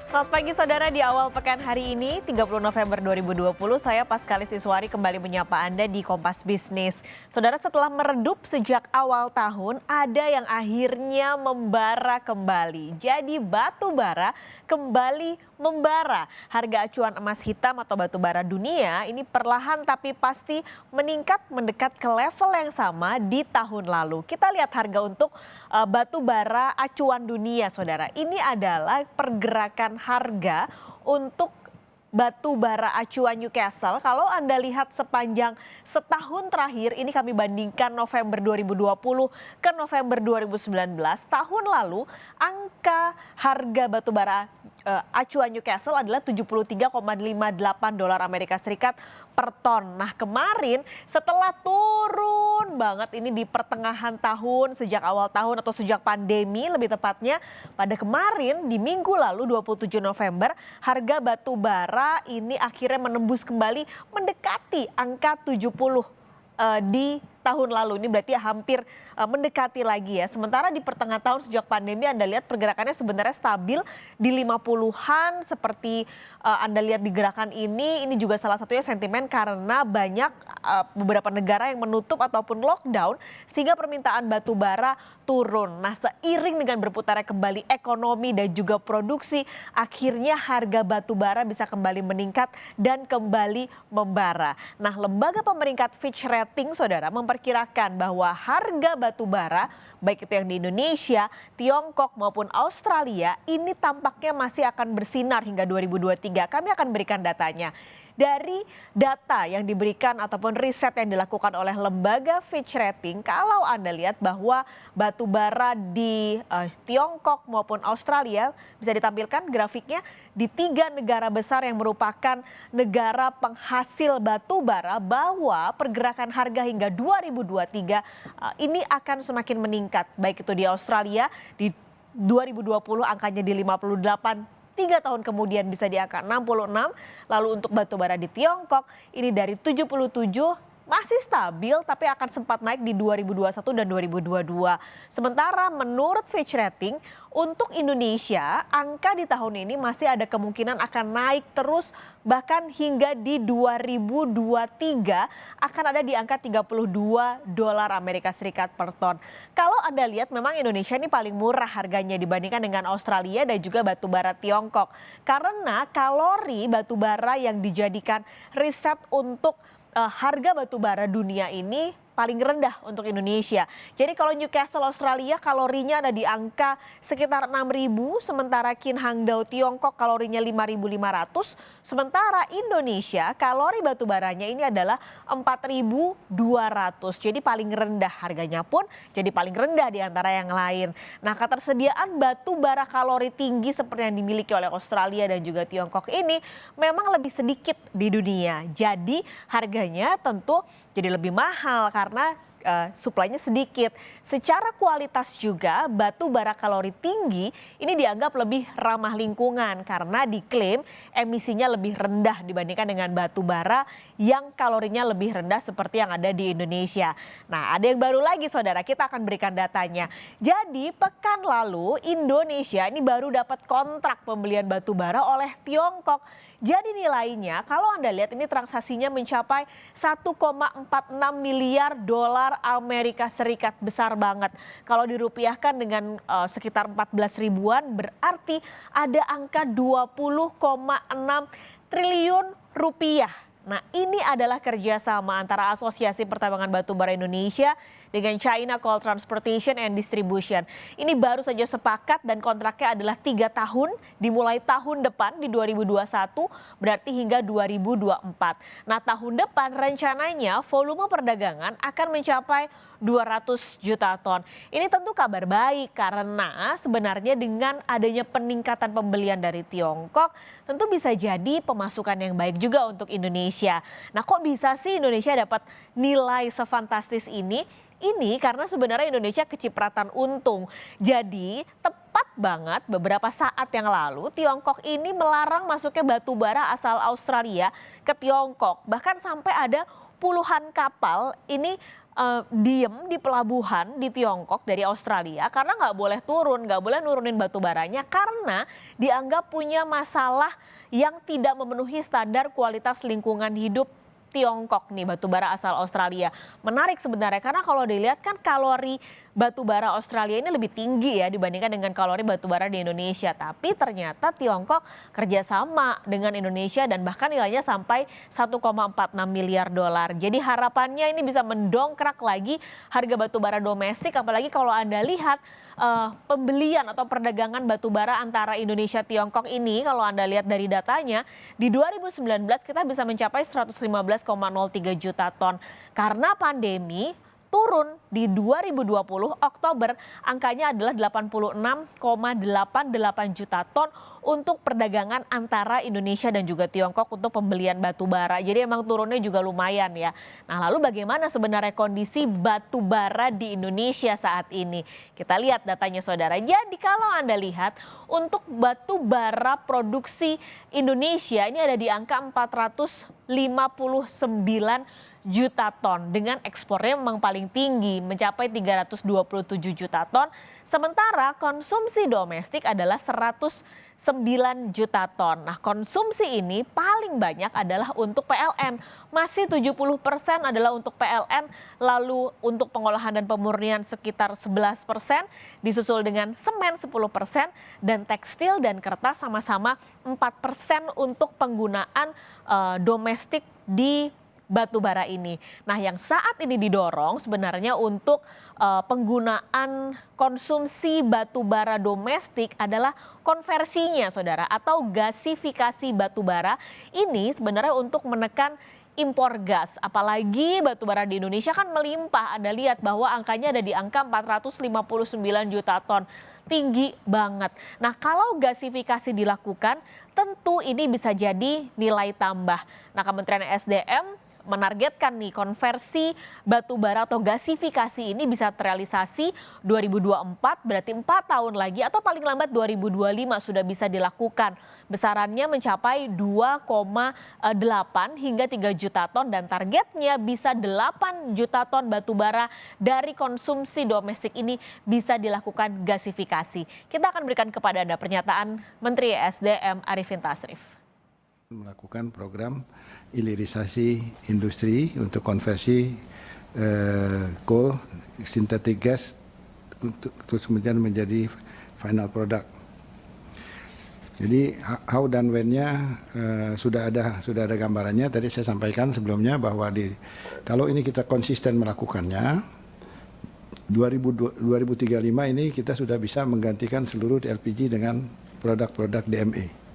Selamat pagi saudara, di awal pekan hari ini 30 November 2020 saya Paskalis Iswari kembali menyapa Anda di Kompas Bisnis. Saudara, setelah meredup sejak awal tahun ada yang akhirnya membara kembali. Jadi batu bara kembali membara. Harga acuan emas hitam atau batu bara dunia ini perlahan tapi pasti meningkat mendekat ke level yang sama di tahun lalu. Kita lihat harga untuk batu bara acuan dunia saudara. Ini adalah pergerakan harga untuk batu bara acuan Newcastle. Kalau Anda lihat sepanjang setahun terakhir, ini kami bandingkan November 2020 ke November 2019. Tahun lalu angka harga batu bara acuan Newcastle adalah 73,58 dolar Amerika Serikat per ton. Nah kemarin setelah turun banget ini di pertengahan tahun, sejak awal tahun atau sejak pandemi lebih tepatnya, pada kemarin di minggu lalu 27 November harga batu bara ini akhirnya menembus kembali mendekati angka 70 di tahun lalu. Ini berarti hampir mendekati lagi ya. Sementara di pertengahan tahun sejak pandemi Anda lihat pergerakannya sebenarnya stabil di 50-an seperti Anda lihat di gerakan ini juga salah satunya sentimen karena banyak beberapa negara yang menutup ataupun lockdown sehingga permintaan batu bara turun. Nah seiring dengan berputarnya kembali ekonomi dan juga produksi, akhirnya harga batu bara bisa kembali meningkat dan kembali membara. Nah lembaga pemeringkat Fitch Rating saudara memperkirakan bahwa harga batu bara baik itu yang di Indonesia, Tiongkok maupun Australia ini tampaknya masih akan bersinar hingga 2023. Kami akan berikan datanya. Dari data yang diberikan ataupun riset yang dilakukan oleh lembaga Fitch Rating, kalau Anda lihat bahwa batu bara di Tiongkok maupun Australia, bisa ditampilkan grafiknya, di 3 negara besar yang merupakan negara penghasil batu bara, bahwa pergerakan harga hingga 2023 ini akan semakin meningkat. Baik itu di Australia di 2020 angkanya di 58, 3 tahun kemudian bisa di angka 66, lalu untuk batu bara di Tiongkok ini dari 77 masih stabil tapi akan sempat naik di 2021 dan 2022. Sementara menurut Fitch Rating untuk Indonesia angka di tahun ini masih ada kemungkinan akan naik terus bahkan hingga di 2023 akan ada di angka 32 dolar Amerika Serikat per ton. Kalau Anda lihat memang Indonesia ini paling murah harganya dibandingkan dengan Australia dan juga batu bara Tiongkok. Karena kalori batu bara yang dijadikan riset untuk harga batu bara dunia ini paling rendah untuk Indonesia. Jadi kalau Newcastle Australia kalorinya ada di angka sekitar 6.000, sementara Qin Hangdao Tiongkok kalorinya 5.500, sementara Indonesia kalori batu baranya ini adalah 4.200. Jadi paling rendah harganya pun jadi paling rendah di antara yang lain. Nah, ketersediaan batu bara kalori tinggi seperti yang dimiliki oleh Australia dan juga Tiongkok ini memang lebih sedikit di dunia. Jadi harganya tentu jadi lebih mahal karena suplainya sedikit. Secara kualitas juga batu bara kalori tinggi ini dianggap lebih ramah lingkungan karena diklaim emisinya lebih rendah dibandingkan dengan batu bara yang kalorinya lebih rendah seperti yang ada di Indonesia. Nah ada yang baru lagi saudara, kita akan berikan datanya. Jadi pekan lalu Indonesia ini baru dapat kontrak pembelian batu bara oleh Tiongkok. Jadi nilainya kalau Anda lihat ini transaksinya mencapai 1,46 miliar dolar Amerika Serikat, besar banget. Kalau dirupiahkan dengan sekitar 14 ribuan berarti ada angka 20,6 triliun rupiah. Nah ini adalah kerjasama antara Asosiasi Pertambangan Batubara Indonesia dengan China Coal Transportation and Distribution. Ini baru saja sepakat dan kontraknya adalah 3 tahun dimulai tahun depan di 2021 berarti hingga 2024. Nah tahun depan rencananya volume perdagangan akan mencapai 200 juta ton. Ini tentu kabar baik karena sebenarnya dengan adanya peningkatan pembelian dari Tiongkok tentu bisa jadi pemasukan yang baik juga untuk Indonesia. Nah kok bisa sih Indonesia dapat nilai sefantastis ini? Ini karena sebenarnya Indonesia kecipratan untung. Jadi tepat banget beberapa saat yang lalu Tiongkok ini melarang masuknya batu bara asal Australia ke Tiongkok. Bahkan sampai ada puluhan kapal ini diem di pelabuhan di Tiongkok dari Australia karena nggak boleh turun, nggak boleh nurunin batu baranya karena dianggap punya masalah yang tidak memenuhi standar kualitas lingkungan hidup Tiongkok nih, batu bara asal Australia. Menarik sebenarnya karena kalau dilihat kan kalori batu bara Australia ini lebih tinggi ya dibandingkan dengan kalori batu bara di Indonesia. Tapi ternyata Tiongkok kerjasama dengan Indonesia dan bahkan nilainya sampai 1,46 miliar dolar. Jadi harapannya ini bisa mendongkrak lagi harga batu bara domestik, apalagi kalau Anda lihat pembelian atau perdagangan batu bara antara Indonesia Tiongkok ini kalau Anda lihat dari datanya di 2019 kita bisa mencapai 115,03 juta ton. Karena pandemi turun di 2020 Oktober angkanya adalah 86,88 juta ton untuk perdagangan antara Indonesia dan juga Tiongkok untuk pembelian batu bara. Jadi emang turunnya juga lumayan ya. Nah, lalu bagaimana sebenarnya kondisi batu bara di Indonesia saat ini? Kita lihat datanya saudara. Jadi kalau Anda lihat untuk batu bara produksi Indonesia ini ada di angka 459 juta ton dengan ekspornya memang paling tinggi mencapai 327 juta ton. Sementara konsumsi domestik adalah 109 juta ton. Nah, konsumsi ini paling banyak adalah untuk PLN. Masih 70% adalah untuk PLN, lalu untuk pengolahan dan pemurnian sekitar 11%, disusul dengan semen 10% dan tekstil dan kertas sama-sama 4% untuk penggunaan domestik di batu bara ini. Nah, yang saat ini didorong sebenarnya untuk penggunaan konsumsi batu bara domestik adalah konversinya saudara atau gasifikasi batu bara. Ini sebenarnya untuk menekan impor gas. Apalagi batu bara di Indonesia kan melimpah. Anda lihat bahwa angkanya ada di angka 459 juta ton. Tinggi banget. Nah, kalau gasifikasi dilakukan tentu ini bisa jadi nilai tambah. Nah, Kementerian SDM menargetkan nih konversi batu bara atau gasifikasi ini bisa terrealisasi 2024, berarti 4 tahun lagi atau paling lambat 2025 sudah bisa dilakukan. Besarannya mencapai 2,8 hingga 3 juta ton dan targetnya bisa 8 juta ton batu bara dari konsumsi domestik ini bisa dilakukan gasifikasi. Kita akan berikan kepada Anda pernyataan Menteri SDM Arifin Tasrif. Melakukan program hilirisasi industri untuk konversi coal, synthetic gas untuk terus kemudian menjadi final product. Jadi how dan when-nya sudah ada gambarannya. Tadi saya sampaikan sebelumnya bahwa kalau ini kita konsisten melakukannya 2035 ini kita sudah bisa menggantikan seluruh LPG dengan produk-produk DME.